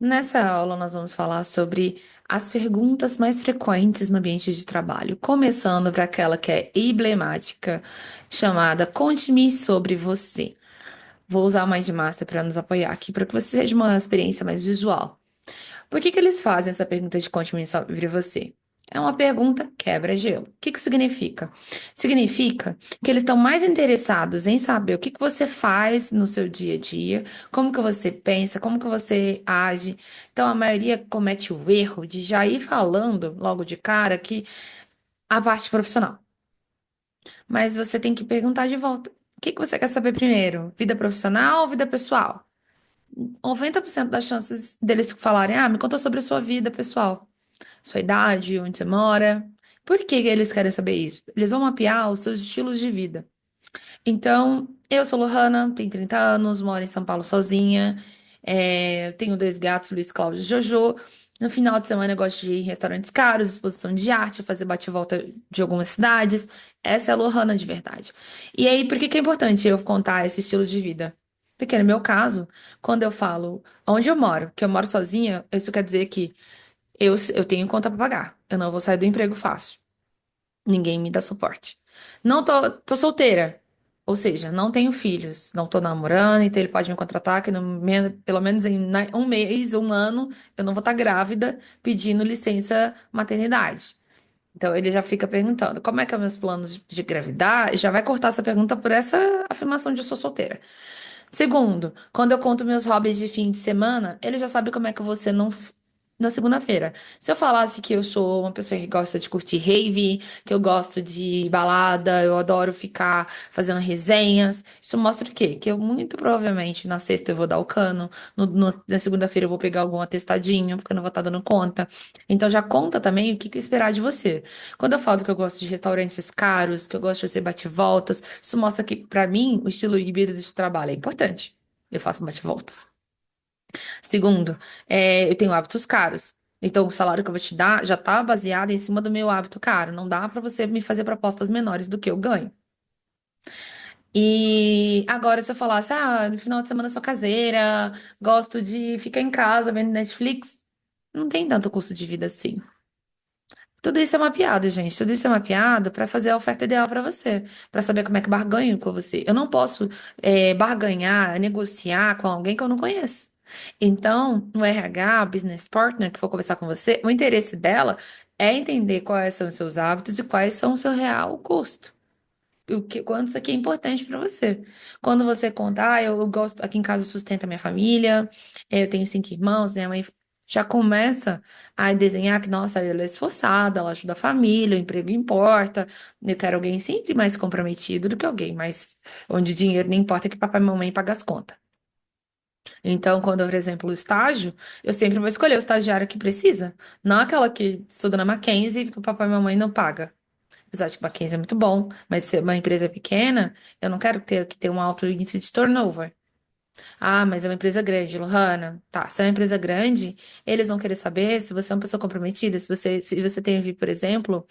Nessa aula, nós vamos falar sobre as perguntas mais frequentes no ambiente de trabalho, começando para aquela que é emblemática, chamada Conte-me sobre você. Vou usar o Mindmaster para nos apoiar aqui, para que você seja uma experiência mais visual. Por que que eles fazem essa pergunta de conte-me sobre você? É uma pergunta quebra-gelo. O que que significa? Significa que eles estão mais interessados em saber o que que você faz no seu dia a dia, como que você pensa, como que você age. Então, a maioria comete o erro de já ir falando logo de cara que a parte profissional. Mas você tem que perguntar de volta. O que que você quer saber primeiro? Vida profissional ou vida pessoal? 90% das chances deles falarem, me conta sobre a sua vida pessoal, sua idade, onde você mora. Por que que eles querem saber isso? Eles vão mapear os seus estilos de vida. Então, eu sou Lohana, tenho 30 anos, moro em São Paulo sozinha, tenho dois gatos, Luiz Cláudio e Jojo. No final de semana eu gosto de ir em restaurantes caros, exposição de arte, fazer bate-volta de algumas cidades. Essa é a Lohana de verdade. E aí, por que que é importante eu contar esse estilo de vida? Porque no meu caso, quando eu falo onde eu moro, que eu moro sozinha, isso quer dizer que eu tenho conta pra pagar. Eu não vou sair do emprego fácil. Ninguém me dá suporte. Não tô solteira. Ou seja, não tenho filhos. Não tô namorando, então ele pode me contratar que pelo menos em um mês, um ano, eu não vou estar grávida pedindo licença maternidade. Então ele já fica perguntando como é que é meus planos de gravidar, e já vai cortar essa pergunta por essa afirmação de eu sou solteira. Segundo, quando eu conto meus hobbies de fim de semana, ele já sabe como é que eu vou ser na segunda-feira. Se eu falasse que eu sou uma pessoa que gosta de curtir rave, que eu gosto de balada, eu adoro ficar fazendo resenhas, isso mostra o quê? Que eu muito provavelmente na sexta eu vou dar o cano, na segunda-feira eu vou pegar algum atestadinho, porque eu não vou estar dando conta. Então já conta também o que que esperar de você. Quando eu falo que eu gosto de restaurantes caros, que eu gosto de fazer bate-voltas, isso mostra que, pra mim, o estilo híbrido de trabalho é importante. Eu faço bate-voltas. Segundo, eu tenho hábitos caros. Então, o salário que eu vou te dar já tá baseado em cima do meu hábito caro. Não dá pra você me fazer propostas menores do que eu ganho. E agora, se eu falasse, no final de semana eu sou caseira, gosto de ficar em casa vendo Netflix, não tem tanto custo de vida assim. Tudo isso é mapeado, gente. Tudo isso é mapeado para fazer a oferta ideal para você, para saber como é que barganho com você. Eu não posso barganhar, negociar com alguém que eu não conheço. Então, no RH, business partner que for conversar com você, o interesse dela é entender quais são os seus hábitos e quais são o seu real custo. Quanto isso aqui é importante para você. Quando você conta, eu gosto, aqui em casa eu sustento a minha família, eu tenho 5 irmãos, minha mãe já começa a desenhar que, nossa, ela é esforçada, ela ajuda a família, o emprego importa. Eu quero alguém sempre mais comprometido do que alguém mais, onde o dinheiro nem importa que papai e mamãe pagam as contas. Então, quando, por exemplo, o estágio, eu sempre vou escolher o estagiário que precisa, não aquela que estuda na Mackenzie que o papai e mamãe não paga. Apesar de que Mackenzie é muito bom, mas se uma empresa é pequena, eu não quero ter que ter um alto índice de turnover. Mas é uma empresa grande, Lohana. Tá, se é uma empresa grande, eles vão querer saber se você é uma pessoa comprometida, se você teve, por exemplo,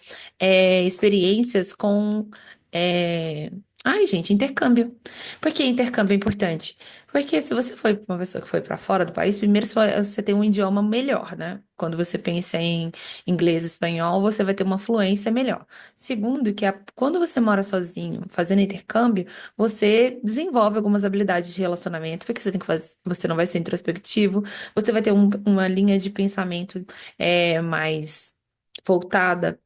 experiências com. é, Ai, gente, intercâmbio. Por que intercâmbio é importante? Porque se você foi uma pessoa que foi para fora do país, primeiro você tem um idioma melhor, né? Quando você pensa em inglês e espanhol, você vai ter uma fluência melhor. Segundo, quando você mora sozinho, fazendo intercâmbio, você desenvolve algumas habilidades de relacionamento, porque você tem que fazer, você não vai ser introspectivo, você vai ter uma linha de pensamento mais voltada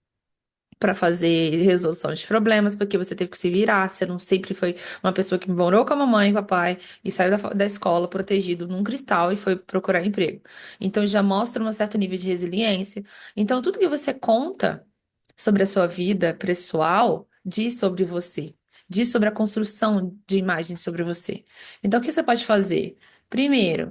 para fazer resolução de problemas, porque você teve que se virar, você não sempre foi uma pessoa que morou com a mamãe e papai e saiu da escola protegido num cristal e foi procurar emprego. Então já mostra um certo nível de resiliência. Então tudo que você conta sobre a sua vida pessoal diz sobre você, diz sobre a construção de imagens sobre você. Então, o que você pode fazer? Primeiro,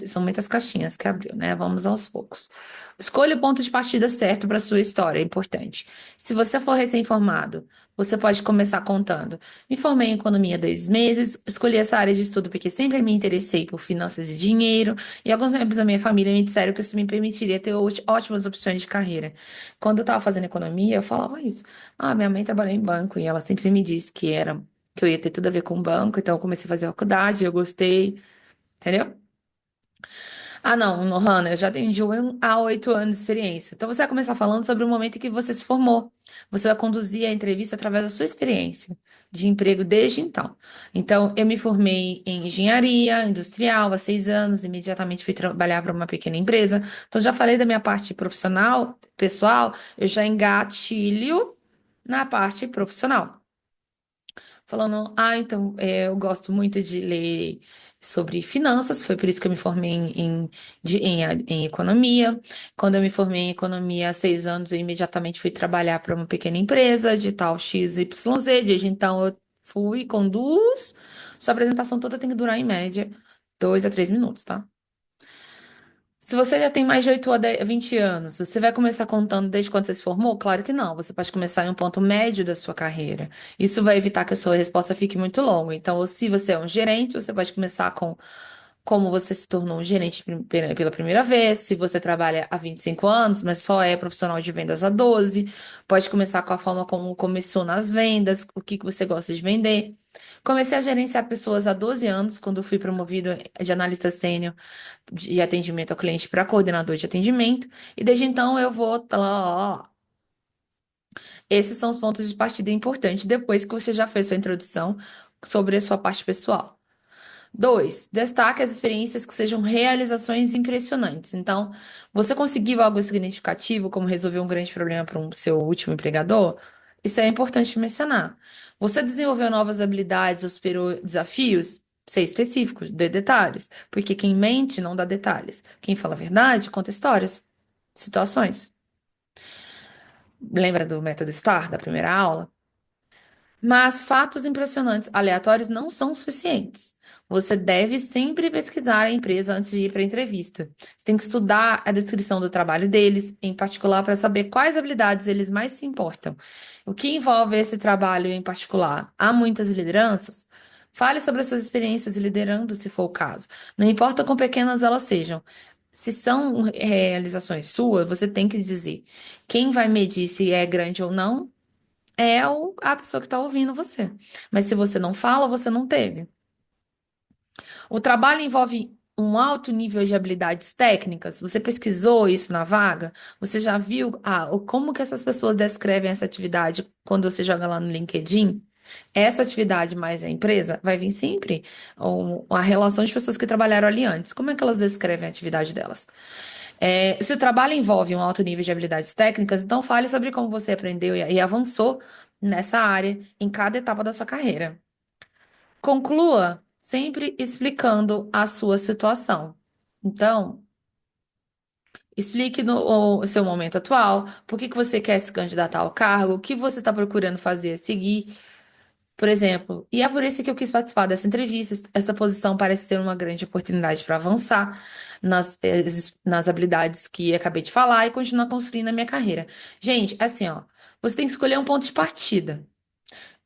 são muitas caixinhas que abriu, né? Vamos aos poucos. Escolha o ponto de partida certo para sua história, é importante. Se você for recém-formado, você pode começar contando. Me formei em economia há 2 meses, escolhi essa área de estudo porque sempre me interessei por finanças e dinheiro, e alguns membros da minha família me disseram que isso me permitiria ter ótimas opções de carreira. Quando eu tava fazendo economia, eu falava isso. Minha mãe trabalhou em banco e ela sempre me disse que eu ia ter tudo a ver com banco, então eu comecei a fazer faculdade, eu gostei, entendeu? Ah, não, Hanna, eu já tenho de 1 a 8 anos de experiência. Então, você vai começar falando sobre o momento em que você se formou. Você vai conduzir a entrevista através da sua experiência de emprego desde então. Então, eu me formei em engenharia industrial há 6 anos, imediatamente fui trabalhar para uma pequena empresa. Então, já falei da minha parte profissional, pessoal, eu já engatilho na parte profissional. Falando, então, eu gosto muito de ler sobre finanças, foi por isso que eu me formei em economia. Quando eu me formei em economia há 6 anos, eu imediatamente fui trabalhar para uma pequena empresa de tal XYZ. Desde então, eu fui, conduz. Sua apresentação toda tem que durar, em média, 2 a 3 minutos, tá? Se você já tem mais de 8 a 20 anos, você vai começar contando desde quando você se formou? Claro que não. Você pode começar em um ponto médio da sua carreira. Isso vai evitar que a sua resposta fique muito longa. Então, ou se você é um gerente, você pode começar com como você se tornou um gerente pela primeira vez, se você trabalha há 25 anos, mas só é profissional de vendas há 12, pode começar com a forma como começou nas vendas, o que que você gosta de vender. Comecei a gerenciar pessoas há 12 anos, quando eu fui promovido de analista sênior de atendimento ao cliente para coordenador de atendimento, e desde então eu vou lá. Esses são os pontos de partida importantes depois que você já fez sua introdução sobre a sua parte pessoal. 2, destaque as experiências que sejam realizações impressionantes. Então, você conseguiu algo significativo, como resolver um grande problema para um seu último empregador? Isso é importante mencionar. Você desenvolveu novas habilidades ou superou desafios? Ser específico, dê detalhes. Porque quem mente não dá detalhes. Quem fala a verdade conta histórias, situações. Lembra do método STAR da primeira aula? Mas fatos impressionantes aleatórios não são suficientes. Você deve sempre pesquisar a empresa antes de ir para a entrevista. Você tem que estudar a descrição do trabalho deles, em particular, para saber quais habilidades eles mais se importam. O que envolve esse trabalho em particular? Há muitas lideranças? Fale sobre as suas experiências liderando, se for o caso. Não importa quão pequenas elas sejam. Se são realizações suas, você tem que dizer. Quem vai medir se é grande ou não é a pessoa que está ouvindo você. Mas se você não fala, você não teve. O trabalho envolve um alto nível de habilidades técnicas. Você pesquisou isso na vaga? Você já viu como que essas pessoas descrevem essa atividade quando você joga lá no LinkedIn? Essa atividade mais a empresa vai vir sempre a relação de pessoas que trabalharam ali antes. Como é que elas descrevem a atividade delas? Se o trabalho envolve um alto nível de habilidades técnicas, então fale sobre como você aprendeu e avançou nessa área em cada etapa da sua carreira. Conclua sempre explicando a sua situação. Então, explique o seu momento atual, por que que você quer se candidatar ao cargo, o que você está procurando fazer a seguir. Por exemplo, e é por isso que eu quis participar dessa entrevista. Essa posição parece ser uma grande oportunidade para avançar nas habilidades que acabei de falar e continuar construindo a minha carreira. Gente, assim, ó, você tem que escolher um ponto de partida.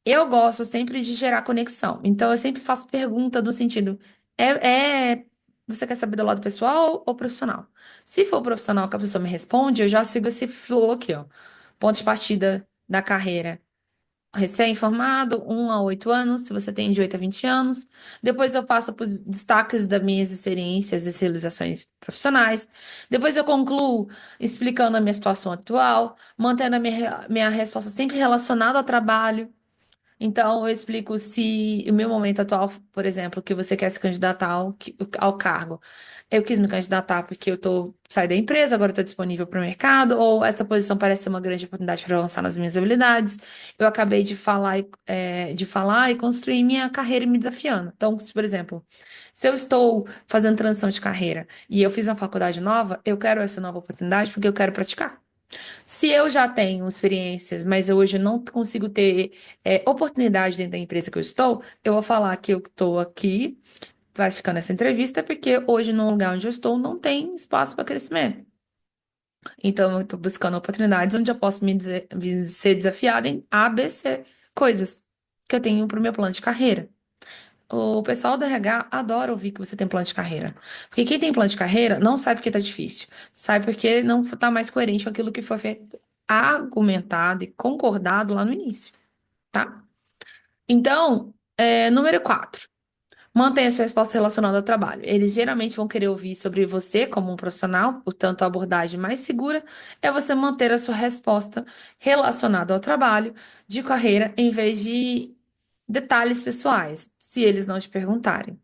Eu gosto sempre de gerar conexão. Então, eu sempre faço pergunta do sentido: você quer saber do lado pessoal ou profissional? Se for profissional que a pessoa me responde, eu já sigo esse flow aqui, ó. Ponto de partida da carreira. Recém-formado, 1 a 8 anos, se você tem de 8 a 20 anos. Depois eu passo para os destaques das minhas experiências e realizações profissionais. Depois eu concluo explicando a minha situação atual, mantendo a minha resposta sempre relacionada ao trabalho. Então, eu explico se o meu momento atual, por exemplo, que você quer se candidatar ao cargo. Eu quis me candidatar porque saí da empresa, agora estou disponível para o mercado, ou essa posição parece ser uma grande oportunidade para avançar nas minhas habilidades. Eu acabei de falar e construir minha carreira e me desafiando. Então, se, por exemplo, se eu estou fazendo transição de carreira e eu fiz uma faculdade nova, eu quero essa nova oportunidade porque eu quero praticar. Se eu já tenho experiências, mas eu hoje não consigo ter oportunidade dentro da empresa que eu estou, eu vou falar que eu estou aqui praticando essa entrevista porque hoje no lugar onde eu estou não tem espaço para crescimento. Então eu estou buscando oportunidades onde eu posso ser desafiada em A, B, C coisas que eu tenho para o meu plano de carreira. O pessoal do RH adora ouvir que você tem plano de carreira. Porque quem tem plano de carreira não sabe porque tá difícil. Sabe porque não tá mais coerente com aquilo que foi feito, argumentado e concordado lá no início, tá? Então, número 4. Mantenha sua resposta relacionada ao trabalho. Eles geralmente vão querer ouvir sobre você como um profissional, portanto, a abordagem mais segura é você manter a sua resposta relacionada ao trabalho de carreira em vez de detalhes pessoais, se eles não te perguntarem.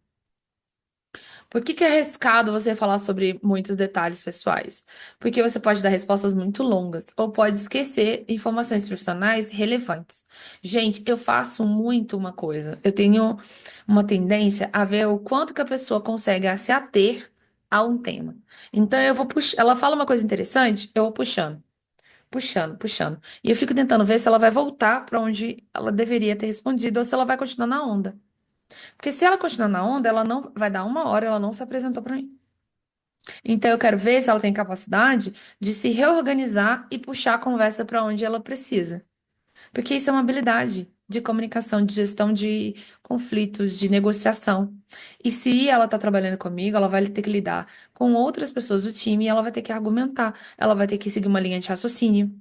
Por que que é arriscado você falar sobre muitos detalhes pessoais? Porque você pode dar respostas muito longas ou pode esquecer informações profissionais relevantes. Gente, eu faço muito uma coisa. Eu tenho uma tendência a ver o quanto que a pessoa consegue se ater a um tema. Então eu vou puxar, ela fala uma coisa interessante, eu vou puxando, puxando, puxando. E eu fico tentando ver se ela vai voltar para onde ela deveria ter respondido ou se ela vai continuar na onda. Porque se ela continuar na onda, ela não vai dar uma hora, ela não se apresentou para mim. Então eu quero ver se ela tem capacidade de se reorganizar e puxar a conversa para onde ela precisa. Porque isso é uma habilidade de comunicação, de gestão de conflitos, de negociação. E se ela está trabalhando comigo, ela vai ter que lidar com outras pessoas do time e ela vai ter que argumentar, ela vai ter que seguir uma linha de raciocínio.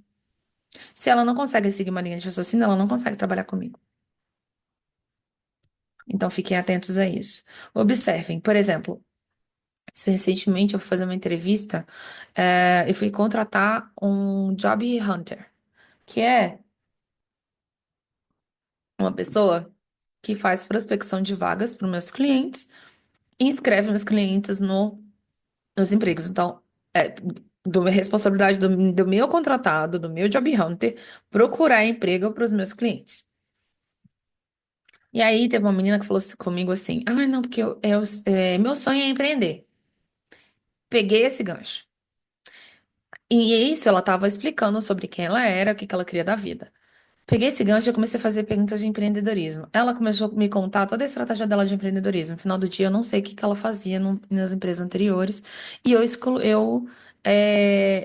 Se ela não consegue seguir uma linha de raciocínio, ela não consegue trabalhar comigo. Então fiquem atentos a isso. Observem, por exemplo, recentemente eu fui fazer uma entrevista, eu fui contratar um job hunter, que é uma pessoa que faz prospecção de vagas para os meus clientes e inscreve meus clientes nos empregos. Então, é responsabilidade do meu contratado, do meu job hunter, procurar emprego para os meus clientes. E aí teve uma menina que falou comigo assim: ah, não, porque meu sonho é empreender. Peguei esse gancho. E isso ela estava explicando sobre quem ela era, o que que ela queria da vida. Peguei esse gancho e comecei a fazer perguntas de empreendedorismo. Ela começou a me contar toda a estratégia dela de empreendedorismo. No final do dia, eu não sei o que que ela fazia nas empresas anteriores. E eu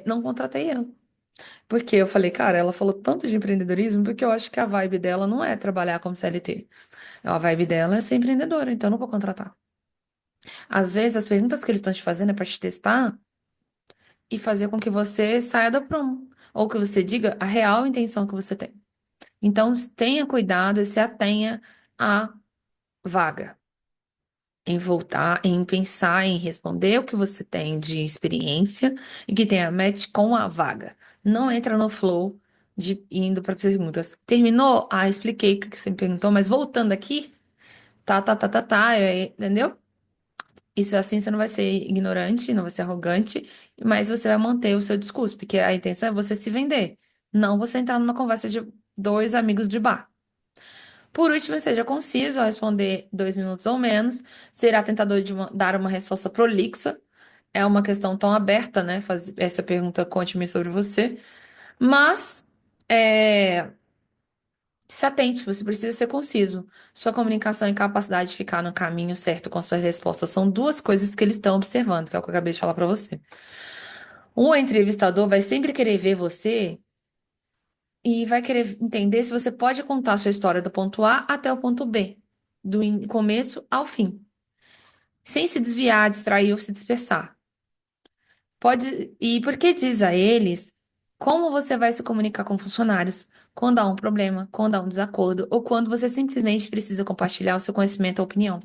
não contratei ela. Porque eu falei, cara, ela falou tanto de empreendedorismo porque eu acho que a vibe dela não é trabalhar como CLT. A vibe dela é ser empreendedora, então eu não vou contratar. Às vezes, as perguntas que eles estão te fazendo é para te testar e fazer com que você saia da prumo. Ou que você diga a real intenção que você tem. Então, tenha cuidado e se atenha à vaga, em voltar, em pensar, em responder o que você tem de experiência e que tenha match com a vaga. Não entra no flow de indo para perguntas. Terminou? Ah, expliquei o que você me perguntou, mas voltando aqui, entendeu? Isso assim você não vai ser ignorante, não vai ser arrogante, mas você vai manter o seu discurso, porque a intenção é você se vender, não você entrar numa conversa de dois amigos de bar. Por último, seja conciso ao responder 2 minutos ou menos. Será tentador de dar uma resposta prolixa. É uma questão tão aberta, né? Fazer essa pergunta, conte-me sobre você. Mas, é, se atente, você precisa ser conciso. Sua comunicação e capacidade de ficar no caminho certo com suas respostas são duas coisas que eles estão observando, que é o que eu acabei de falar para você. O entrevistador vai sempre querer ver você e vai querer entender se você pode contar a sua história do ponto A até o ponto B, começo ao fim, sem se desviar, distrair ou se dispersar. Pode, e porque diz a eles como você vai se comunicar com funcionários quando há um problema, quando há um desacordo ou quando você simplesmente precisa compartilhar o seu conhecimento ou opinião.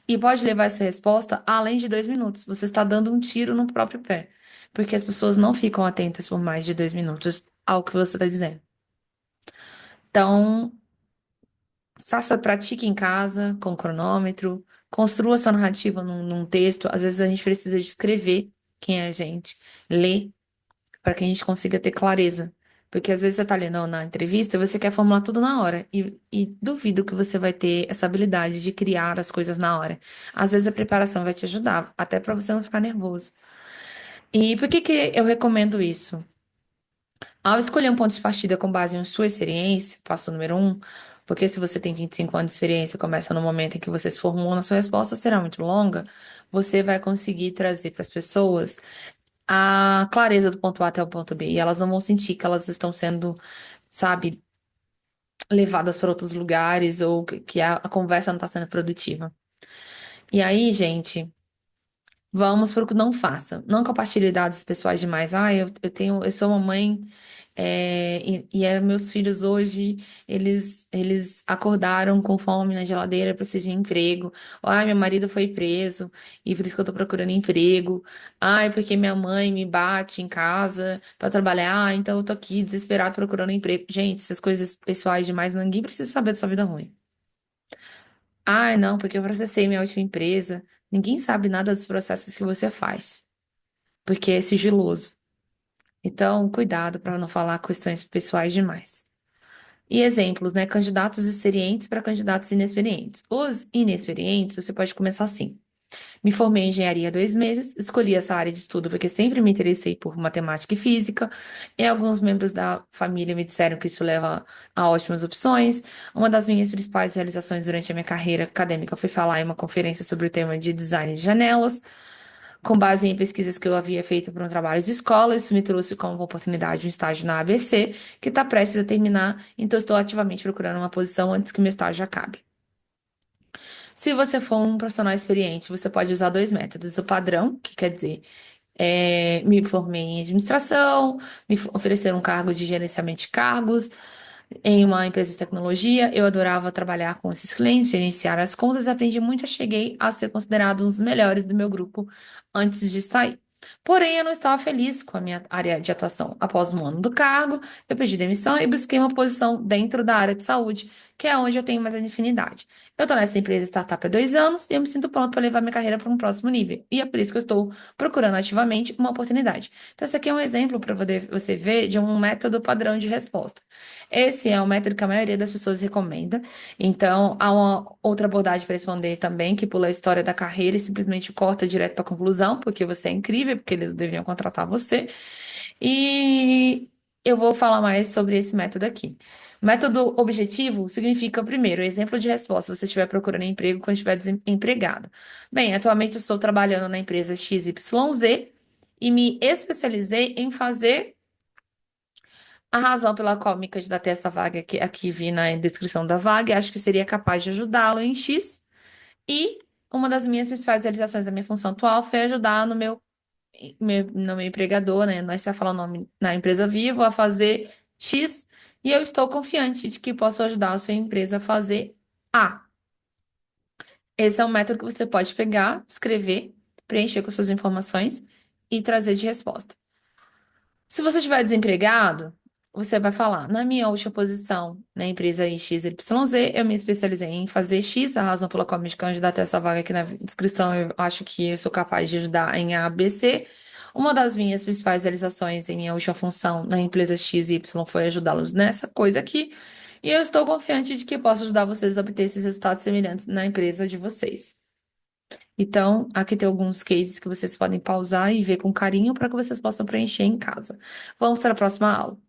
E pode levar essa resposta a além de 2 minutos. Você está dando um tiro no próprio pé, porque as pessoas não ficam atentas por mais de 2 minutos ao que você está dizendo. Então, pratique em casa, com cronômetro, construa sua narrativa num texto. Às vezes a gente precisa de escrever quem é a gente, ler, para que a gente consiga ter clareza. Porque às vezes você está lendo na entrevista e você quer formular tudo na hora. E duvido que você vai ter essa habilidade de criar as coisas na hora. Às vezes a preparação vai te ajudar, até para você não ficar nervoso. E por que que eu recomendo isso? Ao escolher um ponto de partida com base em sua experiência, passo número um, porque se você tem 25 anos de experiência, começa no momento em que você se formou, na sua resposta será muito longa, você vai conseguir trazer para as pessoas a clareza do ponto A até o ponto B. E elas não vão sentir que elas estão sendo, sabe, levadas para outros lugares ou que a conversa não está sendo produtiva. E aí, gente. Vamos para o que não faça. Não compartilhe dados pessoais demais. Ah, eu sou uma mãe. Meus filhos hoje, eles acordaram com fome na geladeira, precisam de emprego. Ai, meu marido foi preso e por isso que eu tô procurando emprego. Ai, porque minha mãe me bate em casa pra trabalhar, então eu tô aqui desesperado procurando emprego. Gente, essas coisas pessoais demais, ninguém precisa saber da sua vida ruim. Ai, não, porque eu processei minha última empresa. Ninguém sabe nada dos processos que você faz, porque é sigiloso. Então, cuidado para não falar questões pessoais demais. E exemplos, né? Candidatos experientes para candidatos inexperientes. Os inexperientes, você pode começar assim. Me formei em engenharia há 2 meses, escolhi essa área de estudo porque sempre me interessei por matemática e física, e alguns membros da família me disseram que isso leva a ótimas opções. Uma das minhas principais realizações durante a minha carreira acadêmica foi falar em uma conferência sobre o tema de design de janelas. Com base em pesquisas que eu havia feito para um trabalho de escola, isso me trouxe como oportunidade um estágio na ABC, que está prestes a terminar, então estou ativamente procurando uma posição antes que meu estágio acabe. Se você for um profissional experiente, você pode usar dois métodos. O padrão, que quer dizer, me formei em administração, ofereceram um cargo de gerenciamento de cargos em uma empresa de tecnologia. Eu adorava trabalhar com esses clientes, gerenciar as contas, aprendi muito e cheguei a ser considerado um dos melhores do meu grupo antes de sair. Porém, eu não estava feliz com a minha área de atuação. Após um ano do cargo, eu pedi demissão e busquei uma posição dentro da área de saúde, que é onde eu tenho mais afinidade. Eu estou nessa empresa startup há 2 anos e eu me sinto pronto para levar minha carreira para um próximo nível. E é por isso que eu estou procurando ativamente uma oportunidade. Então, esse aqui é um exemplo para você ver de um método padrão de resposta. Esse é o método que a maioria das pessoas recomenda. Então, há uma outra abordagem para responder também, que pula a história da carreira e simplesmente corta direto para a conclusão, porque você é incrível, porque eles deveriam contratar você. E eu vou falar mais sobre esse método aqui. Método objetivo significa, primeiro, exemplo de resposta, se você estiver procurando emprego quando estiver desempregado. Bem, atualmente eu estou trabalhando na empresa XYZ e me especializei em fazer a razão pela qual me candidatei a essa vaga que aqui vi na descrição da vaga, e acho que seria capaz de ajudá-lo em X. E uma das minhas principais realizações da minha função atual foi ajudar no meu empregador, né? Nós já falar o nome na empresa Vivo a fazer X. E eu estou confiante de que posso ajudar a sua empresa a fazer A. Esse é um método que você pode pegar, escrever, preencher com suas informações e trazer de resposta. Se você estiver desempregado, você vai falar, na minha última posição na empresa XYZ, eu me especializei em fazer X, a razão pela qual me candidatei a essa vaga aqui na descrição, eu acho que eu sou capaz de ajudar em A, B, C. Uma das minhas principais realizações em minha última função na empresa XY foi ajudá-los nessa coisa aqui, e eu estou confiante de que posso ajudar vocês a obter esses resultados semelhantes na empresa de vocês. Então, aqui tem alguns cases que vocês podem pausar e ver com carinho para que vocês possam preencher em casa. Vamos para a próxima aula.